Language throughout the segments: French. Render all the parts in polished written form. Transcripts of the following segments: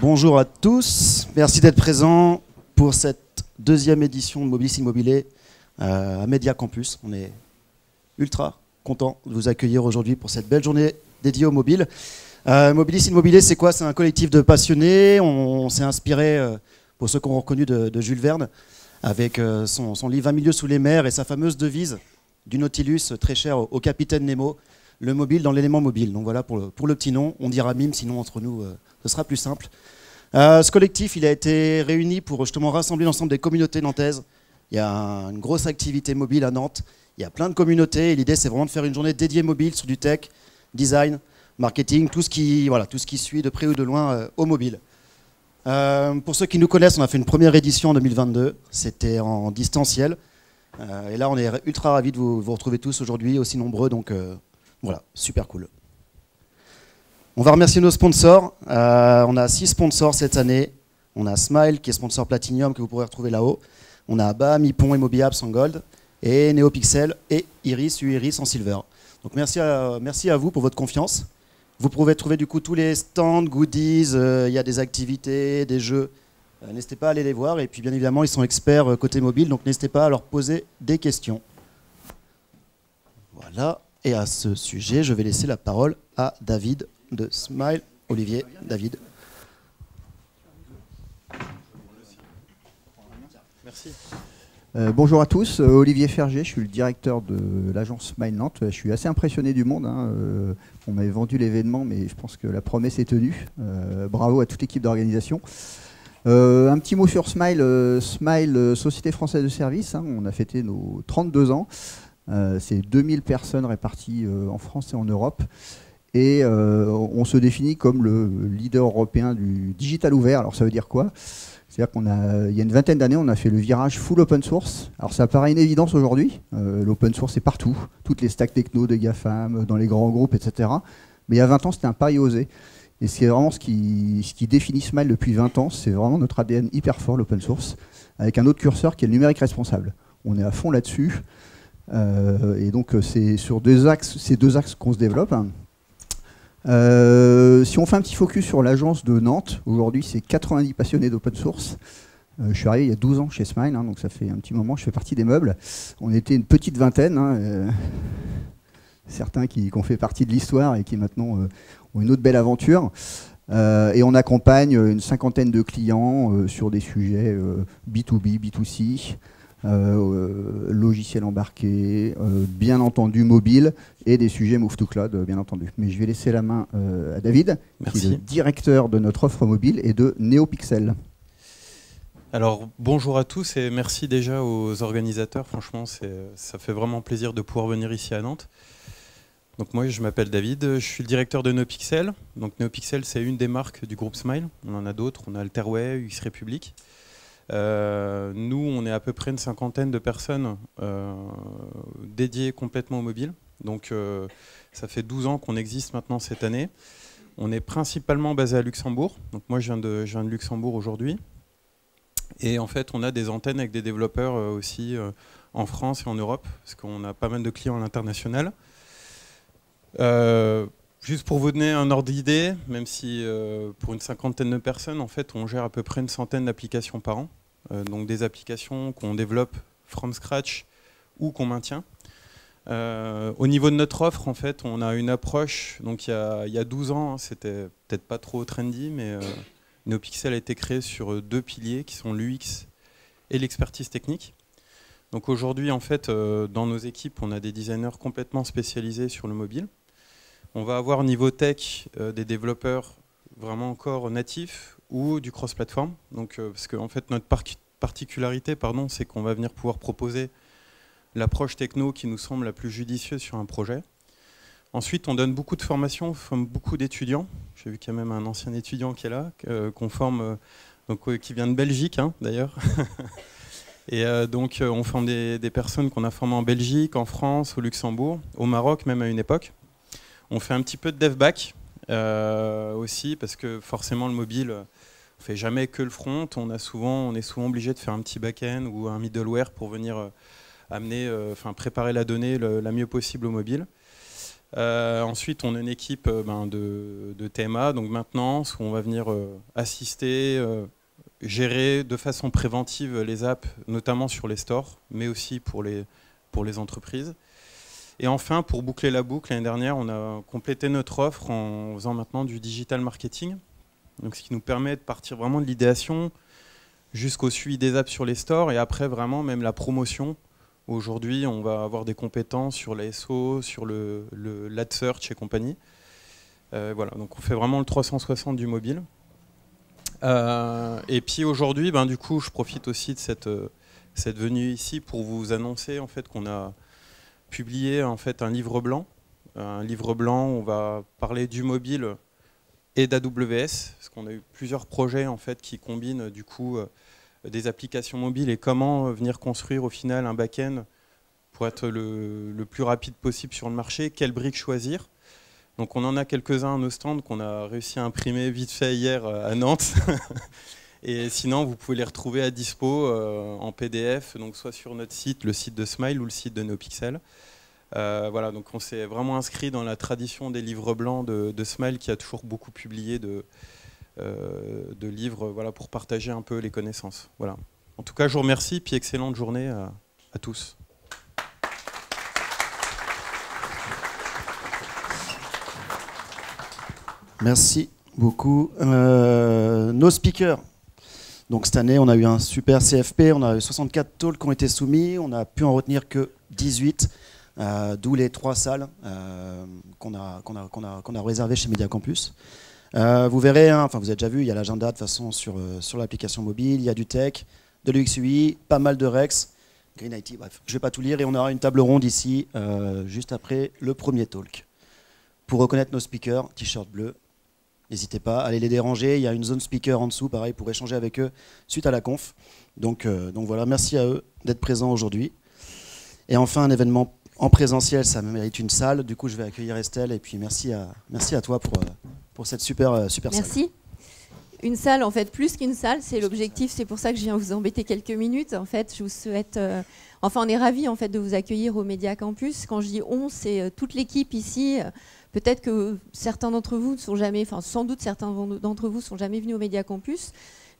Bonjour à tous, merci d'être présents pour cette deuxième édition de Mobilis Immobilier à Média Campus. On est ultra content de vous accueillir aujourd'hui pour cette belle journée dédiée au mobile. Mobilis Immobilier, c'est quoi? C'est un collectif de passionnés. On s'est inspiré, pour ceux qui ont reconnu, de Jules Verne, avec son livre 20 milieux sous les mers et sa fameuse devise du Nautilus, très chère au capitaine Nemo, le mobile dans l'élément mobile. Donc voilà pour le petit nom, on dira mime, sinon entre nous ce sera plus simple. Ce collectif, il a été réuni pour justement rassembler l'ensemble des communautés nantaises. Il y a une grosse activité mobile à Nantes, il y a plein de communautés et l'idée c'est vraiment de faire une journée dédiée mobile sur du tech, design, marketing, tout ce qui suit de près ou de loin au mobile. Pour ceux qui nous connaissent, on a fait une première édition en 2022, c'était en distanciel. Et là on est ultra ravis de vous retrouver tous aujourd'hui, aussi nombreux, donc voilà, super cool. On va remercier nos sponsors. On a 6 sponsors cette année. On a Smile qui est sponsor Platinum que vous pourrez retrouver là-haut. On a BAM, Ipon et Mobiapps en Gold. Et NeoPixel et Iris, Iris en Silver. Donc merci à vous pour votre confiance. Vous pouvez trouver du coup tous les stands, goodies, il y a des activités, des jeux. N'hésitez pas à aller les voir. Et puis bien évidemment, ils sont experts côté mobile, donc n'hésitez pas à leur poser des questions. Voilà. Et à ce sujet, je vais laisser la parole à David de Smile. Olivier, David. Merci. Bonjour à tous, Olivier Ferger, je suis le directeur de l'agence Smile Nantes. Je suis assez impressionné du monde. On m'avait vendu l'événement, mais je pense que la promesse est tenue. Bravo à toute l'équipe d'organisation. Un petit mot sur Smile. Smile, Société Française de Services. On a fêté nos 32 ans. C'est 2000 personnes réparties en France et en Europe. Et on se définit comme le leader européen du digital ouvert. Alors ça veut dire quoi? C'est-à-dire il y a une vingtaine d'années, on a fait le virage full open source. Alors ça paraît une évidence aujourd'hui. L'open source est partout. Toutes les stacks techno des GAFAM, dans les grands groupes, etc. Mais il y a 20 ans, c'était un pari osé. Et c'est vraiment ce qui définit Smile depuis 20 ans. C'est vraiment notre ADN hyper fort, l'open source, avec un autre curseur qui est le numérique responsable. On est à fond là-dessus. Et donc c'est sur ces deux axes qu'on se développe. Si on fait un petit focus sur l'agence de Nantes, aujourd'hui c'est 90 passionnés d'open source. Je suis arrivé il y a 12 ans chez Smile, donc ça fait un petit moment, je fais partie des meubles. On était une petite vingtaine, certains qui ont fait partie de l'histoire et qui maintenant ont une autre belle aventure. Et on accompagne une cinquantaine de clients sur des sujets B2B, B2C, logiciel embarqué, bien entendu mobile, et des sujets Move to Cloud, bien entendu. Mais je vais laisser la main à David, Merci. qui est le directeur de notre offre mobile et de NeoPixel. Alors bonjour à tous et merci déjà aux organisateurs. Franchement, ça fait vraiment plaisir de pouvoir venir ici à Nantes. Donc moi, je m'appelle David, je suis le directeur de NeoPixel. Donc NeoPixel, c'est une des marques du groupe Smile. On en a d'autres, on a Alterway, UX République. Nous, on est à peu près une cinquantaine de personnes dédiées complètement au mobile. Donc ça fait 12 ans qu'on existe maintenant cette année. On est principalement basé à Luxembourg. Donc moi, je viens de Luxembourg aujourd'hui. Et en fait, on a des antennes avec des développeurs aussi en France et en Europe, parce qu'on a pas mal de clients à l'international. Juste pour vous donner un ordre d'idée, même si pour une cinquantaine de personnes, en fait, on gère à peu près une centaine d'applications par an. Donc des applications qu'on développe from scratch ou qu'on maintient. Au niveau de notre offre, en fait, on a une approche, donc il y a 12 ans, c'était peut-être pas trop trendy, mais NeoPixel a été créé sur 2 piliers qui sont l'UX et l'expertise technique. Donc aujourd'hui, en fait, dans nos équipes, on a des designers complètement spécialisés sur le mobile. On va avoir au niveau tech des développeurs vraiment encore natifs ou du cross-platform. Donc, parce que en fait, notre particularité, c'est qu'on va venir pouvoir proposer l'approche techno qui nous semble la plus judicieuse sur un projet. Ensuite, on donne beaucoup de formations, on forme beaucoup d'étudiants. J'ai vu qu'il y a même un ancien étudiant qui est là, qu'on forme, qui vient de Belgique d'ailleurs. Et donc, on forme des personnes qu'on a formées en Belgique, en France, au Luxembourg, au Maroc, même à une époque. On fait un petit peu de dev back aussi, parce que forcément le mobile, on ne fait jamais que le front. On est souvent obligé de faire un petit back-end ou un middleware pour venir préparer la donnée la mieux possible au mobile. Ensuite, on a une équipe de TMA, donc maintenance, où on va venir assister, gérer de façon préventive les apps, notamment sur les stores, mais aussi pour les entreprises. Et enfin, pour boucler la boucle, l'année dernière, on a complété notre offre en faisant maintenant du digital marketing, donc ce qui nous permet de partir vraiment de l'idéation jusqu'au suivi des apps sur les stores, et après vraiment même la promotion. Aujourd'hui, on va avoir des compétences sur la SEO, sur l'ad search et compagnie. Voilà, donc on fait vraiment le 360 du mobile. Et puis aujourd'hui, du coup, je profite aussi de cette venue ici pour vous annoncer en fait qu'on a publié en fait un livre blanc. Un livre blanc, on va parler du mobile et d'AWS, parce qu'on a eu plusieurs projets en fait qui combinent du coup des applications mobiles et comment venir construire au final un back-end pour être le plus rapide possible sur le marché, quelle brique choisir. Donc on en a quelques-uns à nos stands qu'on a réussi à imprimer vite fait hier à Nantes. Et sinon, vous pouvez les retrouver à dispo en PDF, donc soit sur notre site, le site de Smile ou le site de NoPixel. Voilà, donc on s'est vraiment inscrit dans la tradition des livres blancs de Smile qui a toujours beaucoup publié de livres voilà, pour partager un peu les connaissances. Voilà. En tout cas, je vous remercie, puis excellente journée à tous. Merci beaucoup. Nos speakers. Donc cette année, on a eu un super CFP, on a eu 64 talks qui ont été soumis, on a pu en retenir que 18, d'où les 3 salles qu'on a réservées chez Media Campus. Vous verrez, hein, vous avez déjà vu, il y a l'agenda de toute façon sur l'application mobile, il y a du tech, de l'UX UI, pas mal de Rex, Green IT, bref, je ne vais pas tout lire et on aura une table ronde ici, juste après le premier talk. Pour reconnaître nos speakers, t-shirt bleu, n'hésitez pas, allez les déranger, il y a une zone speaker en dessous, pareil, pour échanger avec eux suite à la conf. Donc voilà, merci à eux d'être présents aujourd'hui. Et enfin, un événement en présentiel, ça mérite une salle, du coup je vais accueillir Estelle et puis merci à toi pour cette super salle. Merci. Une salle, en fait, plus qu'une salle, c'est l'objectif, c'est pour ça que je viens vous embêter quelques minutes. En fait, je vous souhaite... on est ravis en fait, de vous accueillir au Media Campus. Quand je dis on, c'est toute l'équipe ici. Peut-être que certains d'entre vous ne sont jamais... sans doute certains d'entre vous ne sont jamais venus au Media Campus.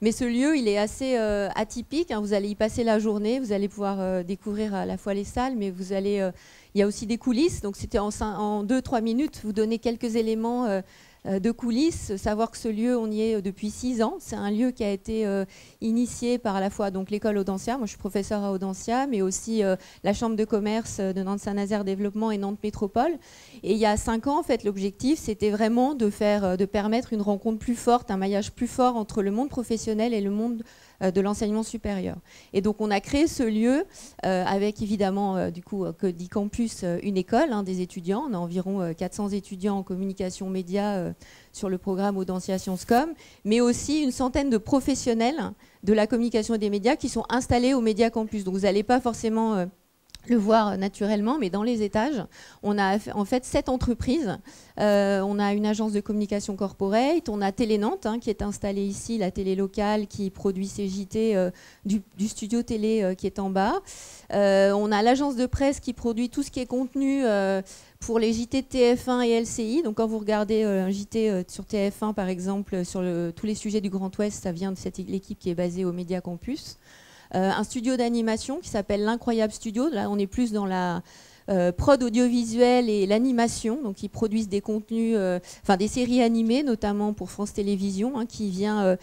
Mais ce lieu, il est assez atypique. Hein. Vous allez y passer la journée, vous allez pouvoir découvrir à la fois les salles, mais vous allez... il y a aussi des coulisses. Donc c'était en 2-3 minutes, vous donner quelques éléments de coulisses, savoir que ce lieu, on y est depuis 6 ans. C'est un lieu qui a été initié par à la fois l'école Audencia, moi je suis professeure à Audencia, mais aussi la chambre de commerce de Nantes-Saint-Nazaire Développement et Nantes Métropole. Et il y a 5 ans, en fait, l'objectif, c'était vraiment de permettre une rencontre plus forte, un maillage plus fort entre le monde professionnel et le monde de l'enseignement supérieur. Et donc on a créé ce lieu avec évidemment du coup que dit campus une école des étudiants. On a environ 400 étudiants en communication média sur le programme Audencia Sciences Com, mais aussi une centaine de professionnels de la communication et des médias qui sont installés au Media Campus. Donc vous n'allez pas forcément le voir naturellement, mais dans les étages, on a en fait 7 entreprises. On a une agence de communication corporate, on a Télé Nantes qui est installée ici, la télé locale qui produit ses JT du studio télé qui est en bas. On a l'agence de presse qui produit tout ce qui est contenu pour les JT de TF1 et LCI. Donc quand vous regardez un JT sur TF1 par exemple, sur tous les sujets du Grand Ouest, ça vient de l'équipe qui est basée au Media Campus. Un studio d'animation qui s'appelle l'Incroyable Studio. Là, on est plus dans la prod audiovisuelle et l'animation. Donc, ils produisent des contenus, des séries animées, notamment pour France Télévisions, qui vient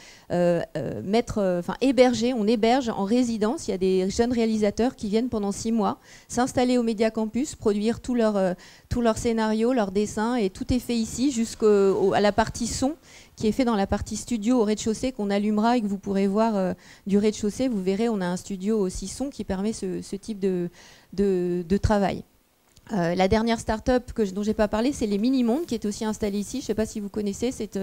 héberger. On héberge en résidence. Il y a des jeunes réalisateurs qui viennent pendant 6 mois s'installer au Media Campus, produire tous leurs scénarios, leurs dessins, et tout est fait ici jusqu'à la partie son, qui est fait dans la partie studio au rez-de-chaussée qu'on allumera et que vous pourrez voir du rez-de-chaussée. Vous verrez, on a un studio aussi son qui permet ce type de travail. La dernière start-up dont je n'ai pas parlé, c'est les Mini-Mondes, qui est aussi installée ici. Je ne sais pas si vous connaissez, c'est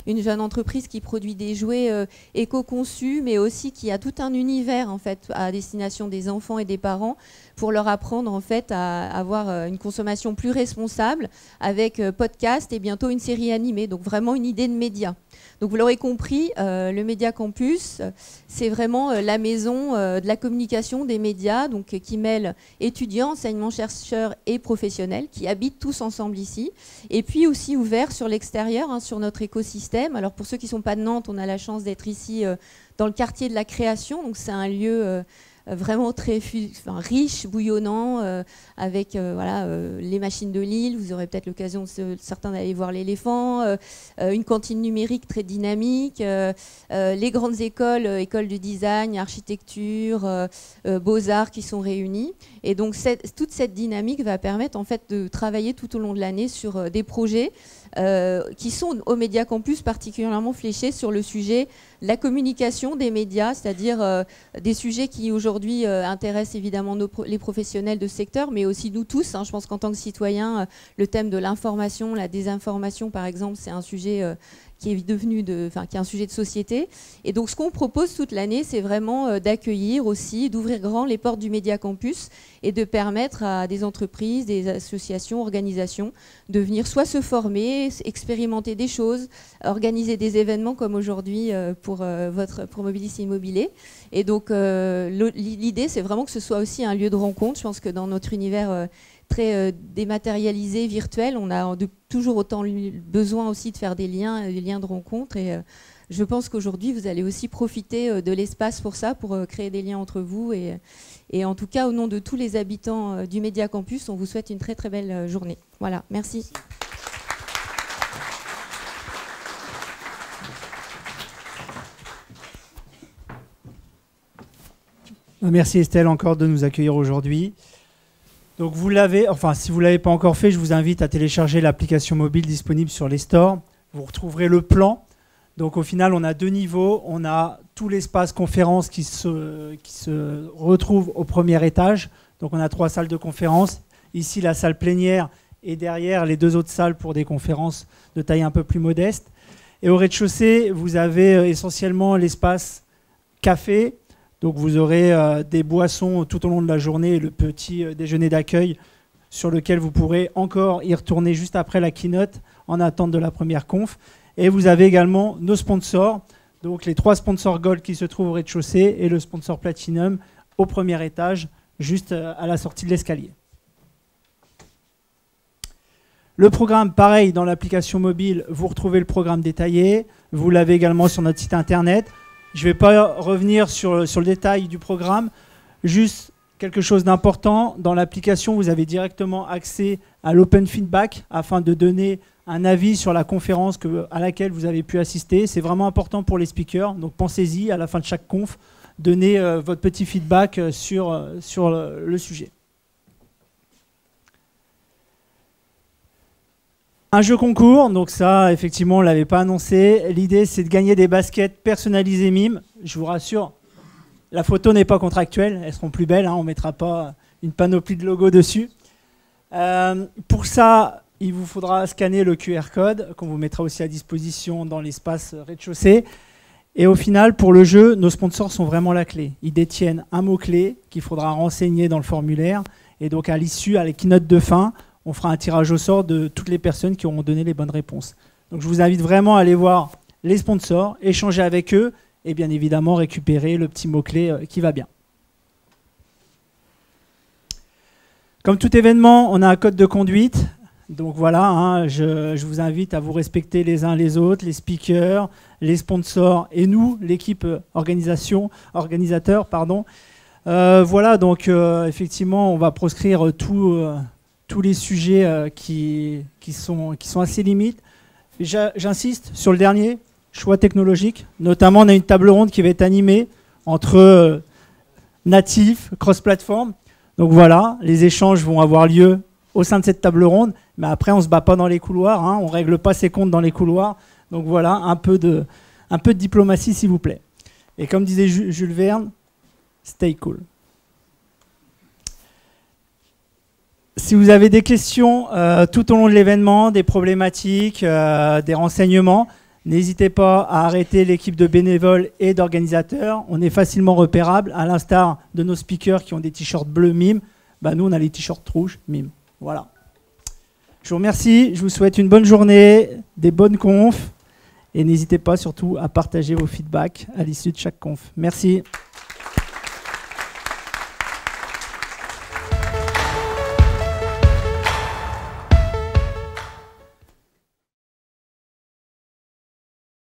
une jeune entreprise qui produit des jouets éco-conçus, mais aussi qui a tout un univers en fait, à destination des enfants et des parents pour leur apprendre en fait, à avoir une consommation plus responsable avec podcast et bientôt une série animée. Donc vraiment une idée de média. Donc vous l'aurez compris, le Média Campus, c'est vraiment la maison de la communication des médias, donc qui mêle étudiants, enseignements, chercheurs et professionnels qui habitent tous ensemble ici. Et puis aussi ouvert sur l'extérieur, hein, sur notre écosystème. Alors pour ceux qui ne sont pas de Nantes, on a la chance d'être ici dans le quartier de la Création, donc c'est un lieu vraiment très riche, bouillonnant, avec voilà, les machines de Lille. Vous aurez peut-être l'occasion, certains, d'aller voir l'éléphant, une cantine numérique très dynamique, les grandes écoles, écoles de design, architecture, beaux-arts qui sont réunis. Et donc toute cette dynamique va permettre en fait de travailler tout au long de l'année sur des projets qui sont au Média Campus particulièrement fléchés sur le sujet la communication des médias, c'est-à-dire des sujets qui aujourd'hui intéressent évidemment les professionnels de ce secteur, mais aussi nous tous. Hein. Je pense qu'en tant que citoyens, le thème de l'information, la désinformation par exemple, c'est un sujet qui est devenu qui est un sujet de société. Et donc ce qu'on propose toute l'année, c'est vraiment d'accueillir aussi, d'ouvrir grand les portes du Média Campus et de permettre à des entreprises, des associations, organisations de venir soit se former, expérimenter des choses, organiser des événements comme aujourd'hui pour Mobilis Immobilier. Et donc l'idée, c'est vraiment que ce soit aussi un lieu de rencontre. Je pense que dans notre univers très dématérialisé, virtuel, on a toujours autant besoin aussi de faire des liens de rencontre. Et je pense qu'aujourd'hui, vous allez aussi profiter de l'espace pour ça, pour créer des liens entre vous. Et en tout cas, au nom de tous les habitants du Média Campus, on vous souhaite une très très belle journée. Voilà, merci. Merci Estelle encore de nous accueillir aujourd'hui. Donc vous l'avez, enfin si vous ne l'avez pas encore fait, je vous invite à télécharger l'application mobile disponible sur les stores. Vous retrouverez le plan. Donc au final, on a deux niveaux. On a tout l'espace conférence qui se retrouve au premier étage. Donc on a 3 salles de conférence. Ici, la salle plénière et derrière, les 2 autres salles pour des conférences de taille un peu plus modeste. Et au rez-de-chaussée, vous avez essentiellement l'espace café. Donc vous aurez des boissons tout au long de la journée et le petit déjeuner d'accueil sur lequel vous pourrez encore y retourner juste après la keynote en attente de la première conf. Et vous avez également nos sponsors, donc les 3 sponsors Gold qui se trouvent au rez-de-chaussée et le sponsor Platinum au premier étage, juste à la sortie de l'escalier. Le programme, pareil, dans l'application mobile, vous retrouvez le programme détaillé. Vous l'avez également sur notre site internet. Je ne vais pas revenir sur le détail du programme. Juste quelque chose d'important. Dans l'application, vous avez directement accès à l'open feedback afin de donner un avis sur la conférence à laquelle vous avez pu assister. C'est vraiment important pour les speakers. Donc pensez-y, à la fin de chaque conf, donnez votre petit feedback sur le sujet. Un jeu concours, donc ça, effectivement, on ne l'avait pas annoncé. L'idée, c'est de gagner des baskets personnalisées MIME. Je vous rassure, la photo n'est pas contractuelle. Elles seront plus belles, hein, on ne mettra pas une panoplie de logos dessus. Pour ça, il vous faudra scanner le QR code qu'on vous mettra aussi à disposition dans l'espace rez-de-chaussée. Et au final, pour le jeu, nos sponsors sont vraiment la clé. Ils détiennent un mot-clé qu'il faudra renseigner dans le formulaire. Et donc, à l'issue, à la keynote de fin, on fera un tirage au sort de toutes les personnes qui auront donné les bonnes réponses. Donc je vous invite vraiment à aller voir les sponsors, échanger avec eux et bien évidemment récupérer le petit mot-clé qui va bien. Comme tout événement, on a un code de conduite. Donc voilà, hein, je vous invite à vous respecter les uns les autres, les speakers, les sponsors et nous, l'équipe organisateur. Voilà, donc effectivement, on va proscrire tous les sujets qui sont assez limites. J'insiste sur le dernier, choix technologique. Notamment, on a une table ronde qui va être animée entre natifs, cross-platform. Donc voilà, les échanges vont avoir lieu au sein de cette table ronde. Mais après, on ne se bat pas dans les couloirs, hein, on ne règle pas ses comptes dans les couloirs. Donc voilà, un peu de diplomatie, s'il vous plaît. Et comme disait Jules Verne, stay cool. Si vous avez des questions tout au long de l'événement, des problématiques, des renseignements, n'hésitez pas à arrêter l'équipe de bénévoles et d'organisateurs. On est facilement repérable, à l'instar de nos speakers qui ont des t-shirts bleus MIME. Bah, nous, on a les t-shirts rouges MIME. Voilà. Je vous remercie, je vous souhaite une bonne journée, des bonnes confs Et n'hésitez pas surtout à partager vos feedbacks à l'issue de chaque conf. Merci.